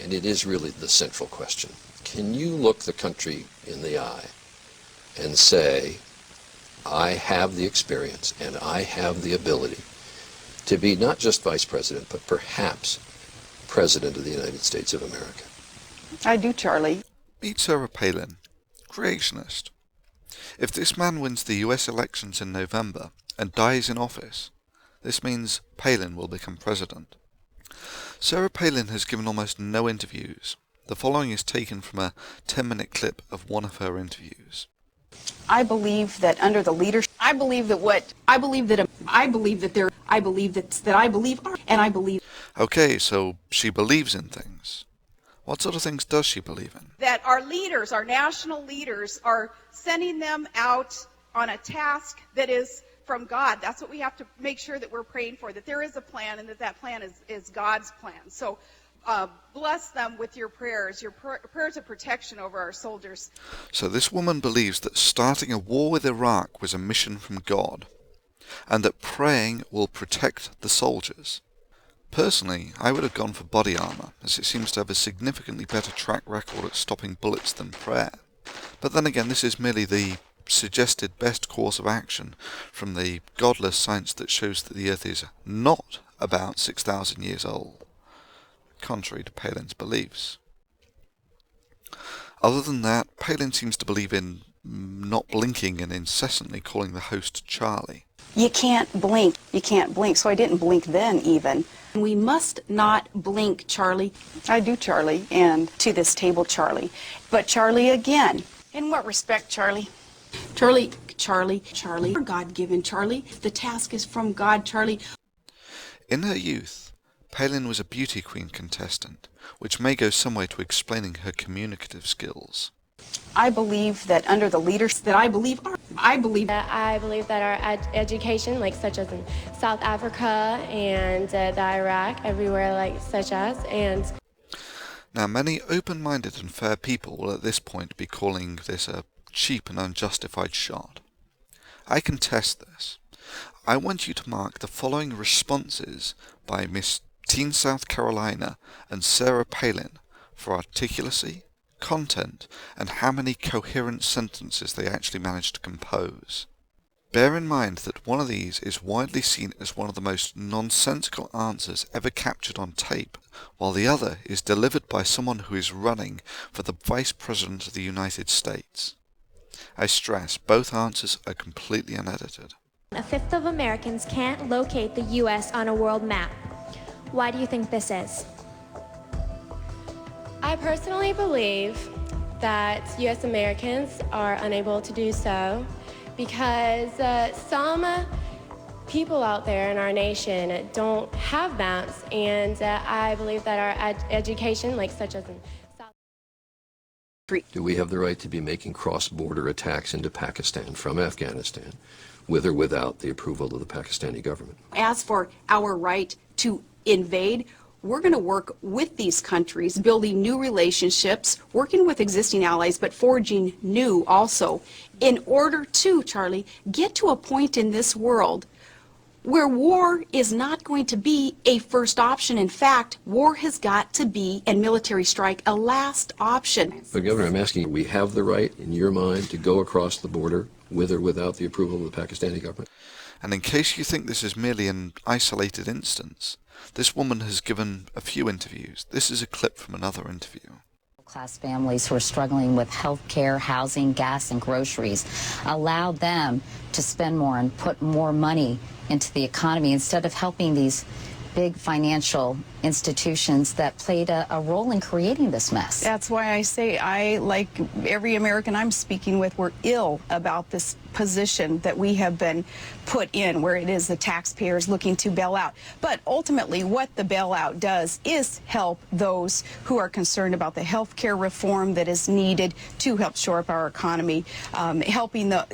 and it is really the central question. Can you look the country in the eye and say, I have the experience and I have the ability to be not just vice president, but perhaps president of the United States of America? I do, Charlie. Meet Sarah Palin, creationist. If this man wins the US elections in November and dies in office, this means Palin will become president. Sarah Palin has given almost no interviews. The following is taken from a 10-minute clip of one of her interviews. I believe that under the leadership, I believe that Okay, so she believes in things. What sort of things does she believe in? That our leaders, our national leaders, are sending them out on a task that is from God. That's what we have to make sure that we're praying for, that there is a plan and that that plan is God's plan. So bless them with your prayers of protection over our soldiers. So this woman believes that starting a war with Iraq was a mission from God, and that praying will protect the soldiers. Personally, I would have gone for body armour, as it seems to have a significantly better track record at stopping bullets than prayer. But then again, this is merely the suggested best course of action from the godless science that shows that the Earth is not about 6,000 years old, contrary to Palin's beliefs. Other than that, Palin seems to believe in not blinking and incessantly calling the host Charlie. you can't blink. You can't blink. So I didn't blink then even. We must not blink, Charlie. I do, Charlie, and to this table, Charlie. But Charlie again. In what respect, Charlie? Charlie, we're God-given, Charlie. The task is from God, Charlie. In her youth, Palin was a beauty queen contestant, which may go some way to explaining her communicative skills. I believe that under the leaders that I believe that our education, like such as in South Africa and the Iraq, everywhere like such as, and... Now many open-minded and fair people will at this point be calling this a cheap and unjustified shot. I contest this. I want you to mark the following responses by Miss Teen South Carolina and Sarah Palin for articulacy, content, and how many coherent sentences they actually managed to compose. Bear in mind that one of these is widely seen as one of the most nonsensical answers ever captured on tape, while the other is delivered by someone who is running for the Vice President of the United States. I stress, both answers are completely unedited. A fifth of Americans can't locate the U.S. on a world map. Why do you think this is? I personally believe that U.S. Americans are unable to do so because some people out there in our nation don't have maps, and I believe that our education, like such as in South... Do we have the right to be making cross-border attacks into Pakistan from Afghanistan, with or without the approval of the Pakistani government? As for our right to invade, we're going to work with these countries, building new relationships, working with existing allies, but forging new also, in order to, Charlie, get to a point in this world where war is not going to be a first option. In fact, war has got to be, and military strike, a last option. But Governor, I'm asking you, we have the right, in your mind, to go across the border with or without the approval of the Pakistani government? And in case you think this is merely an isolated instance, this woman has given a few interviews. This is a clip from another interview. Class families who are struggling with health care, housing, gas, and groceries. Allow them to spend more and put more money into the economy instead of helping these big financial institutions that played a role in creating this mess. That's why I say I, like every American I'm speaking with, we're ill about this position that we have been put in, where it is the taxpayers looking to bail out. But ultimately what the bailout does is help those who are concerned about the health care reform that is needed to help shore up our economy, helping the...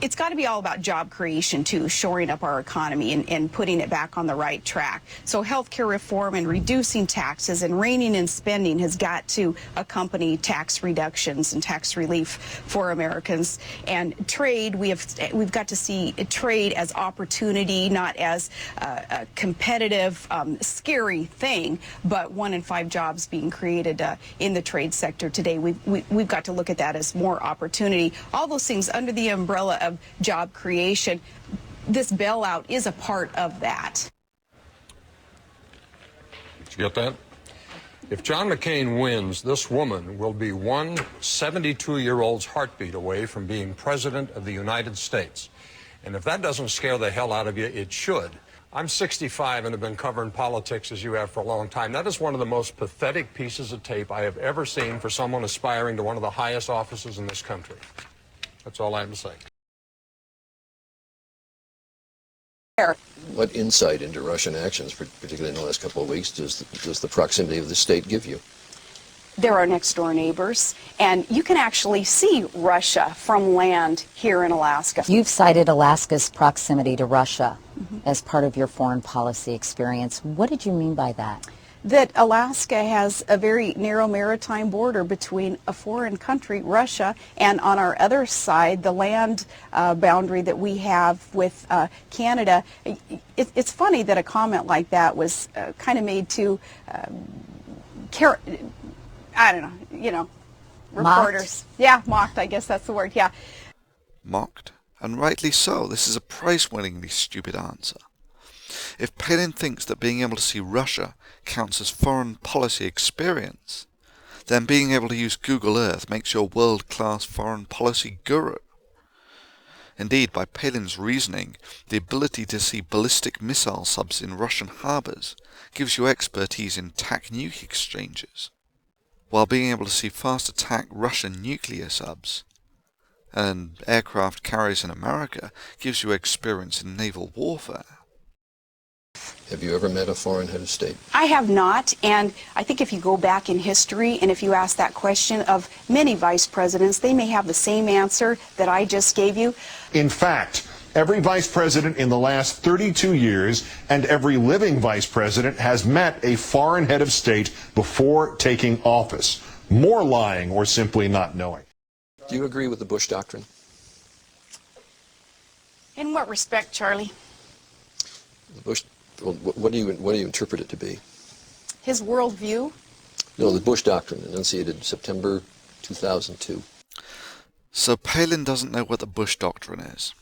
It's got to be all about job creation, too, shoring up our economy and putting it back on the right track. So healthcare reform and reducing taxes and reining in spending has got to accompany tax reductions and tax relief for Americans. And trade, we've got to see trade as opportunity, not as a competitive, scary thing, but 1 in 5 jobs being created in the trade sector today. We've got to look at that as more opportunity. All those things under the umbrella of job creation. This bailout is a part of that. Did you get that? If John McCain wins, this woman will be one 72-year-old's heartbeat away from being president of the United States. And if that doesn't scare the hell out of you, it should. I'm 65 and have been covering politics as you have for a long time. That is one of the most pathetic pieces of tape I have ever seen for someone aspiring to one of the highest offices in this country. That's all I have to say. What insight into Russian actions, particularly in the last couple of weeks, does the proximity of the state give you? They're our next door neighbors, and you can actually see Russia from land here in Alaska. You've cited Alaska's proximity to Russia as part of your foreign policy experience. What did you mean by that? That Alaska has a very narrow maritime border between a foreign country, Russia, and on our other side, the land boundary that we have with Canada. It's funny that a comment like that was kind of made to, I don't know, reporters. Mocked? Yeah, mocked, I guess that's the word, yeah. Mocked, and rightly so. This is a price-winningly stupid answer. If Palin thinks that being able to see Russia counts as foreign policy experience, then being able to use Google Earth makes you a world-class foreign policy guru. Indeed, by Palin's reasoning, the ability to see ballistic missile subs in Russian harbours gives you expertise in TAC nuke exchanges, while being able to see fast attack Russian nuclear subs and aircraft carriers in America gives you experience in naval warfare. Have you ever met a foreign head of state? I have not, and I think if you go back in history and if you ask that question of many vice presidents, they may have the same answer that I just gave you. In fact, every vice president in the last 32 years and every living vice president has met a foreign head of state before taking office. More lying or simply not knowing. Do you agree with the Bush Doctrine? In what respect, Charlie? The Bush, well, what do you interpret it to be? His worldview? No, the Bush Doctrine, enunciated September 2002. So Palin doesn't know what the Bush Doctrine is.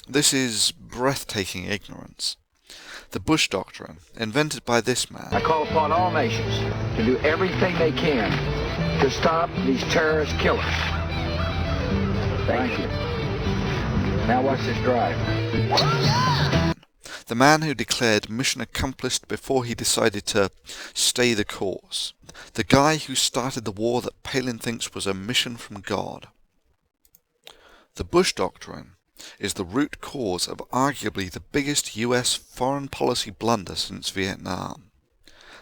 This is breathtaking ignorance. The Bush Doctrine, invented by this man... I call upon all nations to do everything they can to stop these terrorist killers. Thank you. Now watch this drive. The man who declared mission accomplished before he decided to stay the course. The guy who started the war that Palin thinks was a mission from God. The Bush Doctrine is the root cause of arguably the biggest US foreign policy blunder since Vietnam.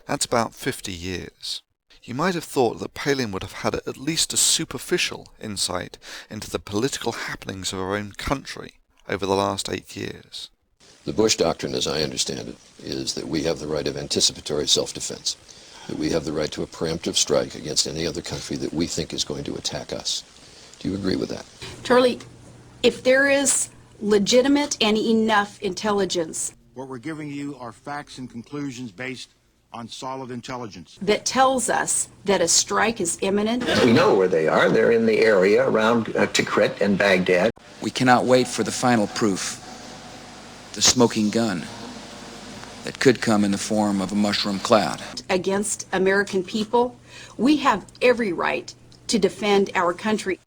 That's about 50 years. You might have thought that Palin would have had at least a superficial insight into the political happenings of our own country over the last 8 years. The Bush Doctrine, as I understand it, is that we have the right of anticipatory self-defense, that we have the right to a preemptive strike against any other country that we think is going to attack us. Do you agree with that? Charlie, if there is legitimate and enough intelligence... What we're giving you are facts and conclusions based on solid intelligence. ...that tells us that a strike is imminent. We know where they are. They're in the area around Tikrit and Baghdad. We cannot wait for the final proof. The smoking gun that could come in the form of a mushroom cloud. Against American people, we have every right to defend our country.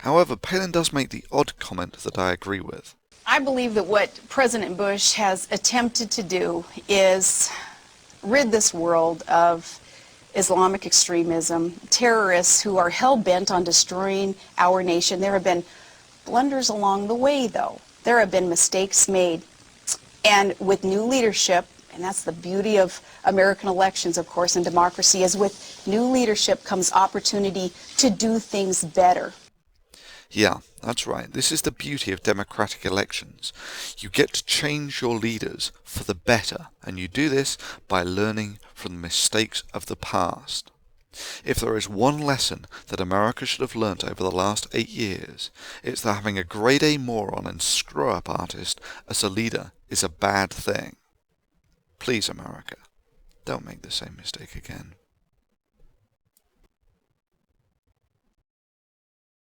However, Palin does make the odd comment that I agree with. I believe that what President Bush has attempted to do is rid this world of Islamic extremism, terrorists who are hell-bent on destroying our nation. There have been blunders along the way, though. There have been mistakes made. And with new leadership, and that's the beauty of American elections, of course, and democracy, is with new leadership comes opportunity to do things better. Yeah, that's right. This is the beauty of democratic elections. You get to change your leaders for the better, and you do this by learning from the mistakes of the past. If there is one lesson that America should have learnt over the last 8 years, it's that having a grade A moron and screw-up artist as a leader is a bad thing. Please, America, don't make the same mistake again.